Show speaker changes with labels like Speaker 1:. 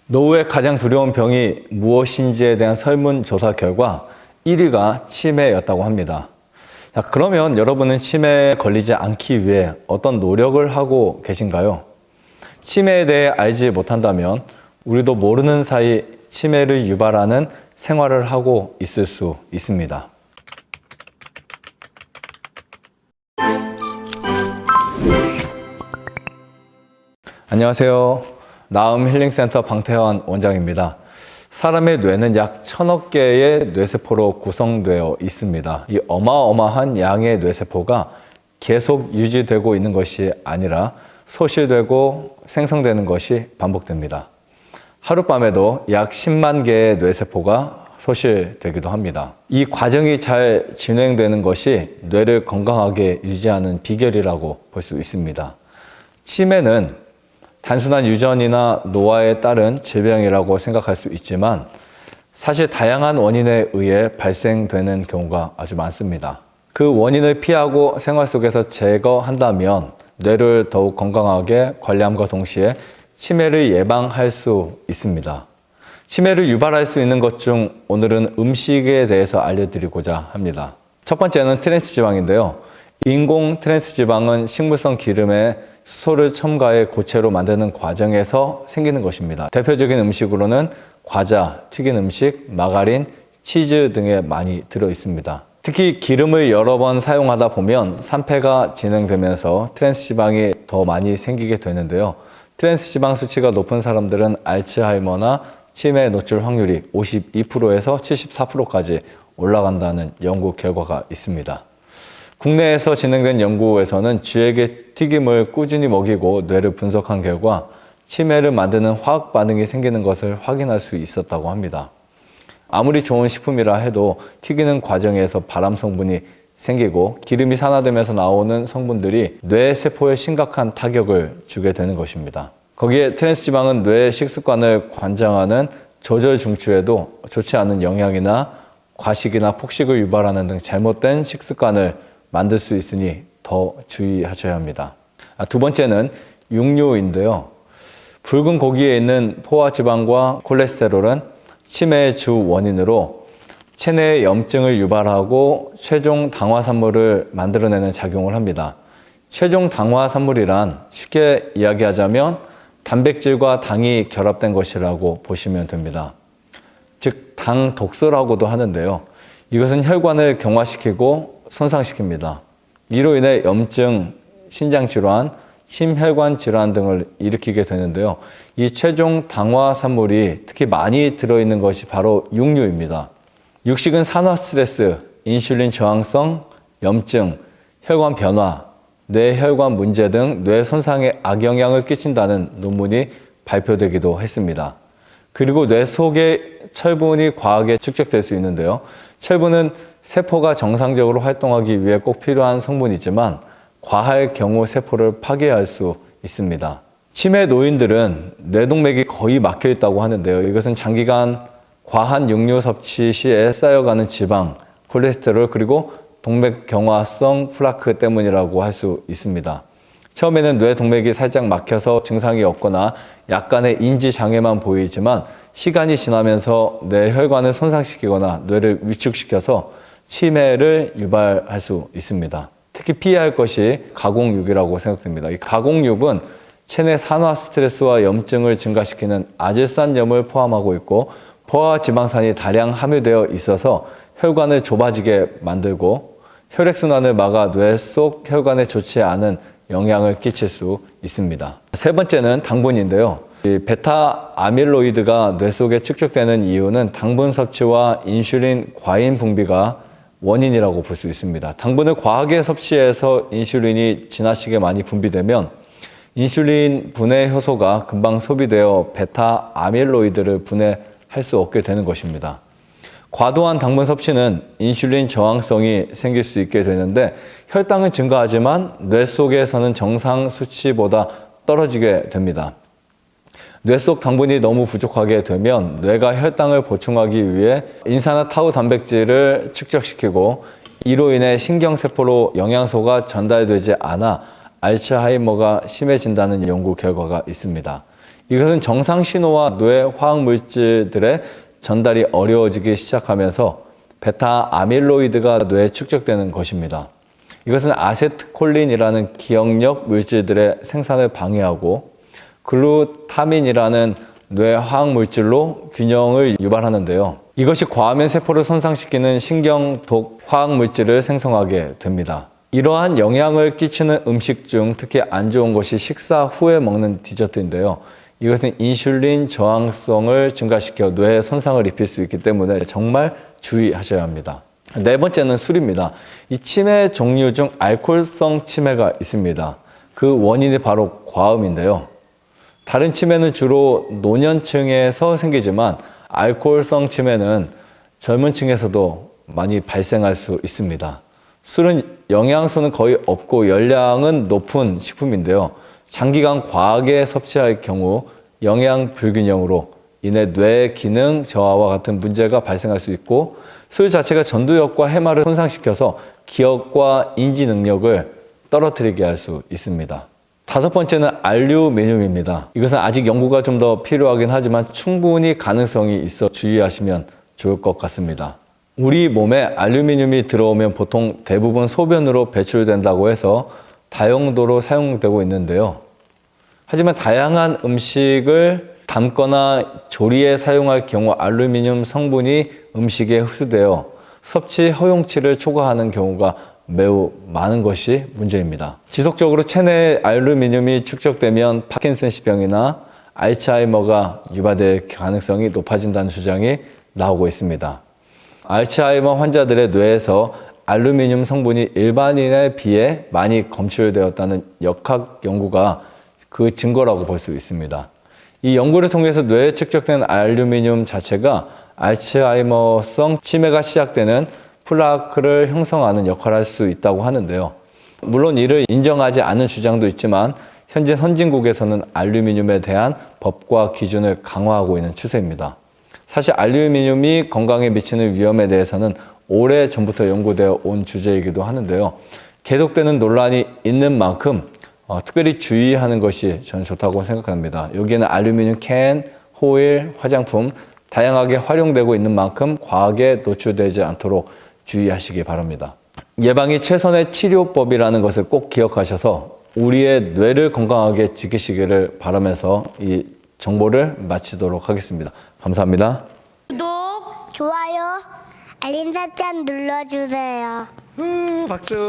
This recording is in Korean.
Speaker 1: 노후에 가장 두려운 병이 무엇인지에 대한 설문조사 결과 1위가 치매였다고 합니다. 자, 그러면 여러분은 치매에 걸리지 않기 위해 어떤 노력을 하고 계신가요? 치매에 대해 알지 못한다면 우리도 모르는 사이 치매를 유발하는 생활을 하고 있을 수 있습니다. 안녕하세요. 나음 힐링센터 방태환 원장입니다. 사람의 뇌는 약 1000억 개의 뇌세포로 구성되어 있습니다. 이 어마어마한 양의 뇌세포가 계속 유지되고 있는 것이 아니라 소실되고 생성되는 것이 반복됩니다. 하룻밤에도 약 10만 개의 뇌세포가 소실되기도 합니다. 이 과정이 잘 진행되는 것이 뇌를 건강하게 유지하는 비결이라고 볼 수 있습니다. 치매는 단순한 유전이나 노화에 따른 질병이라고 생각할 수 있지만 사실 다양한 원인에 의해 발생되는 경우가 아주 많습니다. 그 원인을 피하고 생활 속에서 제거한다면 뇌를 더욱 건강하게 관리함과 동시에 치매를 예방할 수 있습니다. 치매를 유발할 수 있는 것 중 오늘은 음식에 대해서 알려드리고자 합니다. 첫 번째는 트랜스지방인데요. 인공 트랜스지방은 식물성 기름에 수소를 첨가해 고체로 만드는 과정에서 생기는 것입니다. 대표적인 음식으로는 과자, 튀긴 음식, 마가린, 치즈 등에 많이 들어 있습니다. 특히 기름을 여러 번 사용하다 보면 산패가 진행되면서 트랜스지방이 더 많이 생기게 되는데요. 트랜스지방 수치가 높은 사람들은 알츠하이머나 치매 노출 확률이 52%에서 74%까지 올라간다는 연구 결과가 있습니다. 국내에서 진행된 연구에서는 쥐에게 튀김을 꾸준히 먹이고 뇌를 분석한 결과 치매를 만드는 화학 반응이 생기는 것을 확인할 수 있었다고 합니다. 아무리 좋은 식품이라 해도 튀기는 과정에서 발암 성분이 생기고 기름이 산화되면서 나오는 성분들이 뇌 세포에 심각한 타격을 주게 되는 것입니다. 거기에 트랜스지방은 뇌의 식습관을 관장하는 조절 중추에도 좋지 않은 영향이나 과식이나 폭식을 유발하는 등 잘못된 식습관을 만들 수 있으니 더 주의하셔야 합니다. 두 번째는 육류인데요. 붉은 고기에 있는 포화지방과 콜레스테롤은 치매의 주 원인으로 체내의 염증을 유발하고 최종 당화산물을 만들어내는 작용을 합니다. 최종 당화산물이란 쉽게 이야기하자면 단백질과 당이 결합된 것이라고 보시면 됩니다. 즉, 당 독소라고도 하는데요. 이것은 혈관을 경화시키고 손상시킵니다. 이로 인해 염증, 신장질환, 심혈관 질환 등을 일으키게 되는데요. 이 최종 당화산물이 특히 많이 들어있는 것이 바로 육류입니다. 육식은 산화 스트레스, 인슐린 저항성, 염증, 혈관 변화, 뇌혈관 문제 등 뇌 손상에 악영향을 끼친다는 논문이 발표되기도 했습니다. 그리고 뇌 속에 철분이 과하게 축적될 수 있는데요. 철분은 세포가 정상적으로 활동하기 위해 꼭 필요한 성분이지만 과할 경우 세포를 파괴할 수 있습니다. 치매 노인들은 뇌동맥이 거의 막혀 있다고 하는데요. 이것은 장기간 과한 육류 섭취 시에 쌓여가는 지방, 콜레스테롤 그리고 동맥경화성 플라크 때문이라고 할 수 있습니다. 처음에는 뇌동맥이 살짝 막혀서 증상이 없거나 약간의 인지 장애만 보이지만 시간이 지나면서 뇌혈관을 손상시키거나 뇌를 위축시켜서 치매를 유발할 수 있습니다. 특히 피해야 할 것이 가공육이라고 생각됩니다. 이 가공육은 체내 산화 스트레스와 염증을 증가시키는 아질산염을 포함하고 있고 포화지방산이 다량 함유되어 있어서 혈관을 좁아지게 만들고 혈액순환을 막아 뇌 속 혈관에 좋지 않은 영향을 끼칠 수 있습니다. 세 번째는 당분인데요. 베타 아밀로이드가 뇌 속에 축적되는 이유는 당분 섭취와 인슐린 과잉 분비가 원인이라고 볼 수 있습니다. 당분을 과하게 섭취해서 인슐린이 지나치게 많이 분비되면 인슐린 분해 효소가 금방 소비되어 베타 아밀로이드를 분해할 수 없게 되는 것입니다. 과도한 당분 섭취는 인슐린 저항성이 생길 수 있게 되는데 혈당은 증가하지만 뇌 속에서는 정상 수치보다 떨어지게 됩니다. 뇌 속 당분이 너무 부족하게 되면 뇌가 혈당을 보충하기 위해 인산화 타우 단백질을 축적시키고 이로 인해 신경세포로 영양소가 전달되지 않아 알츠하이머가 심해진다는 연구 결과가 있습니다. 이것은 정상 신호와 뇌 화학 물질들의 전달이 어려워지기 시작하면서 베타 아밀로이드가 뇌에 축적되는 것입니다. 이것은 아세트콜린이라는 기억력 물질들의 생산을 방해하고 글루타민이라는 뇌 화학 물질로 균형을 유발하는데요. 이것이 과하면 세포를 손상시키는 신경독 화학 물질을 생성하게 됩니다. 이러한 영향을 끼치는 음식 중 특히 안 좋은 것이 식사 후에 먹는 디저트인데요. 이것은 인슐린 저항성을 증가시켜 뇌에 손상을 입힐 수 있기 때문에 정말 주의하셔야 합니다. 네 번째는 술입니다. 이 치매 종류 중 알코올성 치매가 있습니다. 그 원인이 바로 과음인데요. 다른 치매는 주로 노년층에서 생기지만 알코올성 치매는 젊은 층에서도 많이 발생할 수 있습니다. 술은 영양소는 거의 없고 열량은 높은 식품인데요. 장기간 과하게 섭취할 경우 영양 불균형으로 인해 뇌 기능 저하와 같은 문제가 발생할 수 있고 술 자체가 전두엽과 해마를 손상시켜서 기억과 인지 능력을 떨어뜨리게 할 수 있습니다. 다섯 번째는 알루미늄입니다. 이것은 아직 연구가 좀 더 필요하긴 하지만 충분히 가능성이 있어 주의하시면 좋을 것 같습니다. 우리 몸에 알루미늄이 들어오면 보통 대부분 소변으로 배출된다고 해서 다용도로 사용되고 있는데요. 하지만 다양한 음식을 담거나 조리에 사용할 경우 알루미늄 성분이 음식에 흡수되어 섭취 허용치를 초과하는 경우가 매우 많은 것이 문제입니다. 지속적으로 체내에 알루미늄이 축적되면 파킨슨씨병이나 알츠하이머가 유발될 가능성이 높아진다는 주장이 나오고 있습니다. 알츠하이머 환자들의 뇌에서 알루미늄 성분이 일반인에 비해 많이 검출되었다는 역학 연구가 그 증거라고 볼 수 있습니다. 이 연구를 통해서 뇌에 축적된 알루미늄 자체가 알츠하이머성 치매가 시작되는 플라크를 형성하는 역할을 할 수 있다고 하는데요. 물론 이를 인정하지 않은 주장도 있지만 현재 선진국에서는 알루미늄에 대한 법과 기준을 강화하고 있는 추세입니다. 사실 알루미늄이 건강에 미치는 위험에 대해서는 오래전부터 연구되어 온 주제이기도 하는데요. 계속되는 논란이 있는 만큼 특별히 주의하는 것이 저는 좋다고 생각합니다. 여기에는 알루미늄 캔, 호일, 화장품 다양하게 활용되고 있는 만큼 과하게 노출되지 않도록 주의하시기 바랍니다. 예방이 최선의 치료법이라는 것을 꼭 기억하셔서 우리의 뇌를 건강하게 지키시기를 바라면서 이 정보를 마치도록 하겠습니다. 감사합니다.
Speaker 2: 구독, 좋아요, 알림 설정 눌러주세요.
Speaker 1: 박수.